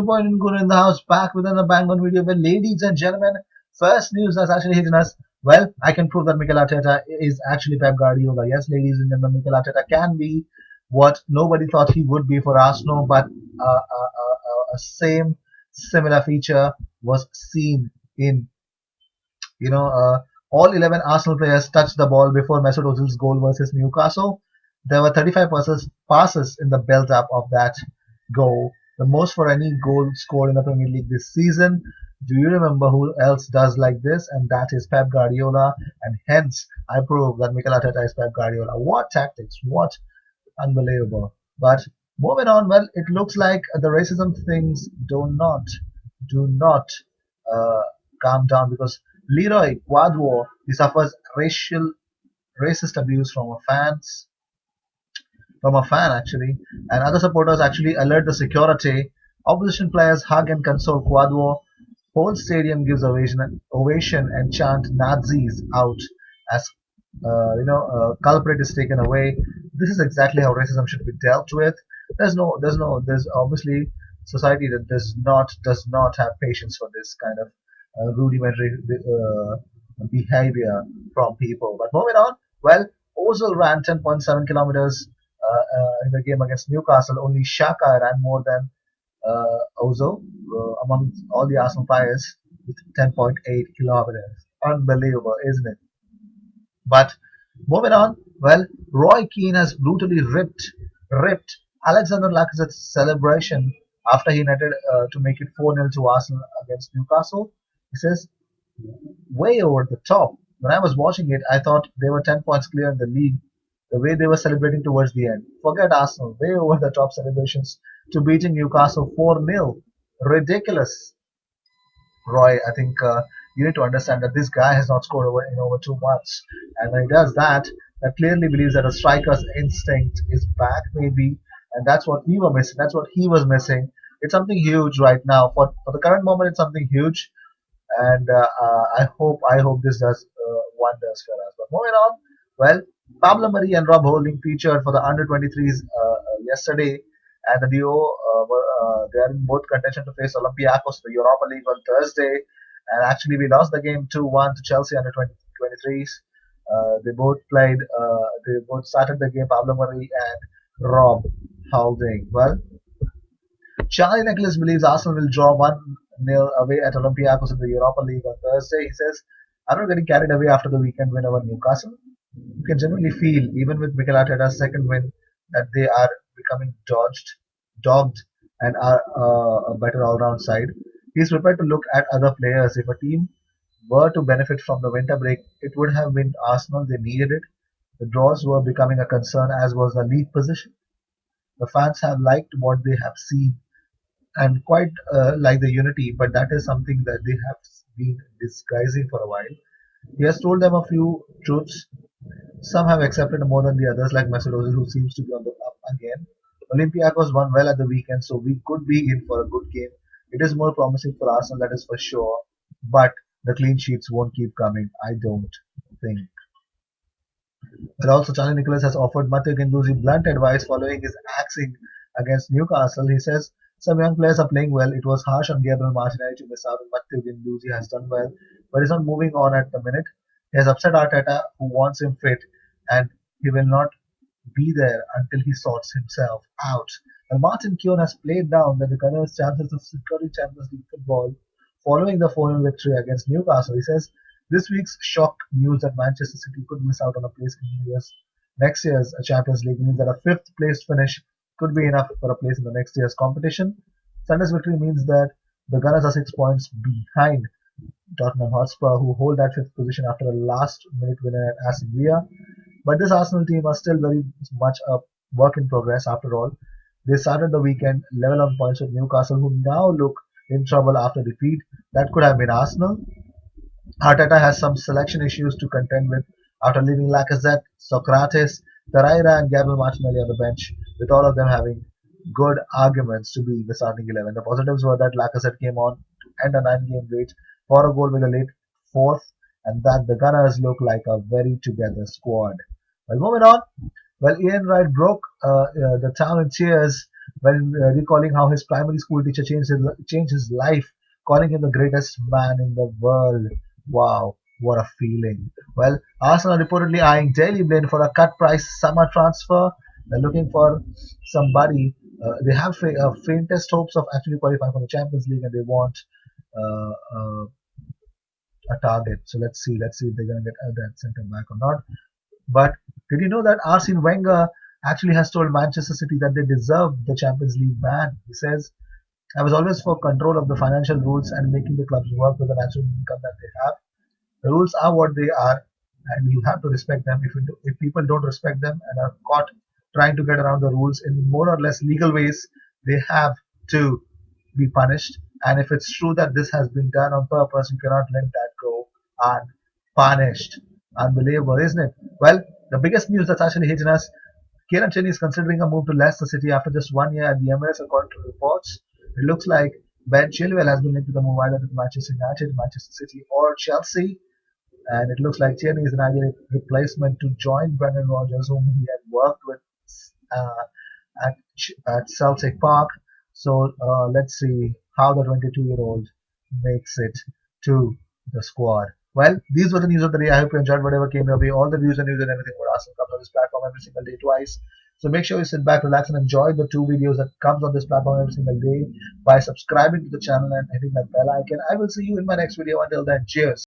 Point in Guru in the house, back with another bang on video. Well, ladies and gentlemen, first news that's actually hitting us. Well, I can prove that Mikel Arteta is actually Pep Guardiola. Yes, ladies and gentlemen, Mikel Arteta can be what nobody thought he would be for Arsenal, but a same similar feature was seen in you know, all 11 Arsenal players touched the ball before Mesut Ozil's goal versus Newcastle. There were 35 passes in the build-up of that goal, the most for any goal scored in the Premier League this season. Do you remember who else does like this? And that is Pep Guardiola. And hence, I prove that Mikel Arteta is Pep Guardiola. What tactics! What unbelievable! But moving on, well, it looks like the racism things do not uh, calm down because Leroy Quadwo he suffers racist abuse from a fan actually, and other supporters actually alert the security. Opposition players hug and console Quadwo. Whole stadium gives ovation and chant Nazis out as culprit is taken away. This is exactly how racism should be dealt with. There's obviously society that does not have patience for this kind of rudimentary behavior from people. But moving on, well, Ozil ran 10.7 kilometers in the game against Newcastle. Only Shaka ran more than Ozil among all the Arsenal players with 10.8 kilometers. Unbelievable, isn't it? But moving on, well, Roy Keane has brutally ripped Alexander Lacazette's celebration after he netted to make it 4-0 to Arsenal against Newcastle. He says, way over the top. When I was watching it, I thought they were 10 points clear in the league. The way they were celebrating towards the end. Forget Arsenal, way over the top celebrations to beating Newcastle 4-0. Ridiculous. Roy, I think you need to understand that this guy has not scored in over 2 months, and when he does that, that clearly believes that a striker's instinct is back, maybe, and that's what we were missing. That's what he was missing. It's something huge right now. For the current moment, it's something huge, and I hope this does wonders for us. But moving on, well, Pablo Mari and Rob Holding featured for the under 23s yesterday, and the duo they are in both contention to face Olympiacos in the Europa League on Thursday. And actually, we lost the game 2-1 to Chelsea under 23s. They both played. They both started the game. Pablo Mari and Rob Holding. Well, Charlie Nicholas believes Arsenal will draw 1-0 away at Olympiacos in the Europa League on Thursday. He says, I'm not getting carried away after the weekend win over Newcastle. You can genuinely feel, even with Mikel Arteta's second win, that they are becoming dogged, and are a better all-round side. He is prepared to look at other players. If a team were to benefit from the winter break, it would have been Arsenal. They needed it. The draws were becoming a concern, as was the league position. The fans have liked what they have seen and quite like the unity, but that is something that they have been disguising for a while. He has told them a few truths. Some have accepted more than the others, like Mesut Ozil, who seems to be on the up again. Olympiacos won well at the weekend, so we could be in for a good game. It is more promising for Arsenal, that is for sure, but the clean sheets won't keep coming, I don't think. But also, Charlie Nicholas has offered Matteo Guendouzi blunt advice following his axing against Newcastle. He says, some young players are playing well. It was harsh on Gabriel Martinelli to miss out, and Matteo Guendouzi has done well, but he's not moving on at the minute. He has upset Arteta, who wants him fit, and he will not be there until he sorts himself out. And Martin Keown has played down the Gunners' chances of securing Champions League football following the 4-0 victory against Newcastle. He says this week's shock news that Manchester City could miss out on a place in next year's Champions League means that a fifth place finish could be enough for a place in the next year's competition. Sunday's victory means that the Gunners are 6 points behind Tottenham Hotspur, who hold that fifth position after a last-minute winner at Aston Villa. But this Arsenal team are still very much a work in progress after all. They started the weekend level on points with Newcastle, who now look in trouble after defeat. That could have been Arsenal. Arteta has some selection issues to contend with after leaving Lacazette, Socrates, Torreira and Gabriel Martinelli on the bench, with all of them having good arguments to be the starting 11. The positives were that Lacazette came on to end a 9-game wait for a goal with a late fourth, and that the Gunners look like a very together squad. Well, moving on. Well, Ian Wright broke the town in tears when recalling how his primary school teacher changed his life, calling him the greatest man in the world. Wow, what a feeling. Well, Arsenal reportedly eyeing Daily Blind for a cut price summer transfer. They're looking for somebody. They have faintest hopes of actually qualifying for the Champions League, and they want uh, a target. So let's see if they're going to get that centre back or not. But did you know that Arsene Wenger actually has told Manchester City that they deserve the Champions League ban? He says, "I was always for control of the financial rules and making the clubs work with the natural income that they have. The rules are what they are, and you have to respect them. If people don't respect them and are caught trying to get around the rules in more or less legal ways, they have to be punished. And if it's true that this has been done on purpose, you cannot let that go unpunished." Unbelievable, isn't it? Well, the biggest news that's actually hitting us: Kieran Tierney is considering a move to Leicester City after just 1 year at the Emirates, according to reports. It looks like Ben Chilwell has been linked to the move either to Manchester United, Manchester City, or Chelsea. And it looks like Tierney is an ideal replacement to join Brendan Rodgers, whom he had worked with uh, at Celtic Park. So let's see how the 22-year-old makes it to the squad. Well, these were the news of the day. I hope you enjoyed whatever came your way. All the news and everything were awesome comes on this platform every single day twice. So make sure you sit back, relax, and enjoy the two videos that comes on this platform every single day by subscribing to the channel and hitting that bell icon. I will see you in my next video. Until then, cheers.